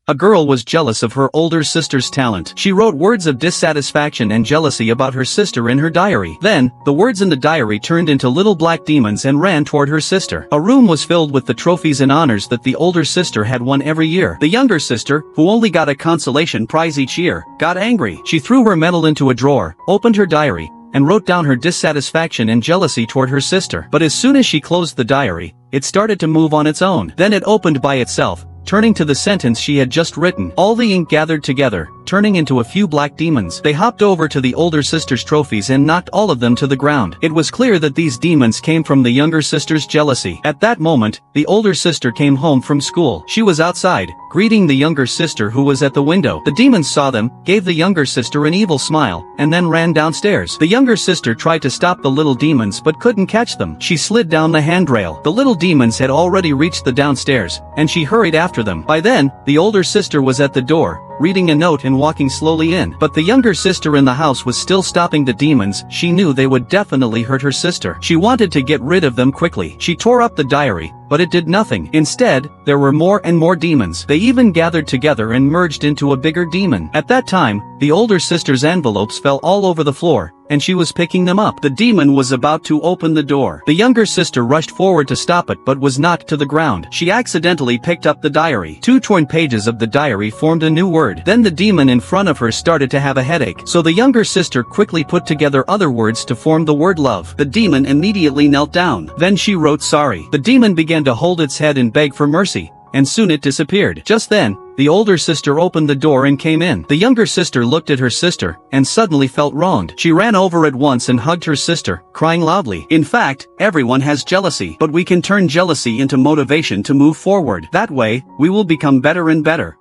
A girl was jealous of her older sister's talent. She wrote words of dissatisfaction and jealousy about her sister in her diary. Then, the words in the diary turned into little black demons and ran toward her sister. A room was filled with the trophies and honors that the older sister had won every year. The younger sister, who only got a consolation prize each year, got angry. She threw her medal into a drawer, opened her diary, and wrote down her dissatisfaction and jealousy toward her sister. But as soon as she closed the diary, it started to move on its own. Then it opened by itself, turning to the sentence she had just written. All the ink gathered together, turning into a few black demons. They hopped over to the older sister's trophies and knocked all of them to the ground. It was clear that these demons came from the younger sister's jealousy. At that moment, the older sister came home from school. She was outside, greeting the younger sister who was at the window. The demons saw them, gave the younger sister an evil smile, and then ran downstairs. The younger sister tried to stop the little demons but couldn't catch them. She slid down the handrail. The little demons had already reached the downstairs, and she hurried after them. By then, the older sister was at the door, reading a note and walking slowly in. But the younger sister in the house was still stopping the demons. She knew they would definitely hurt her sister. She wanted to get rid of them quickly. She tore up the diary, but it did nothing. Instead, there were more and more demons. They even gathered together and merged into a bigger demon. At that time, the older sister's envelopes fell all over the floor, and she was picking them up. The demon was about to open the door. The younger sister rushed forward to stop it but was knocked to the ground. She accidentally picked up the diary. 2 torn pages of the diary formed a new word. Then the demon in front of her started to have a headache. So the younger sister quickly put together other words to form the word love. The demon immediately knelt down. Then she wrote sorry. The demon began to hold its head and beg for mercy, and soon it disappeared. Just then, the older sister opened the door and came in. The younger sister looked at her sister, and suddenly felt wronged. She ran over at once and hugged her sister, crying loudly. In fact, everyone has jealousy, but we can turn jealousy into motivation to move forward. That way, we will become better and better.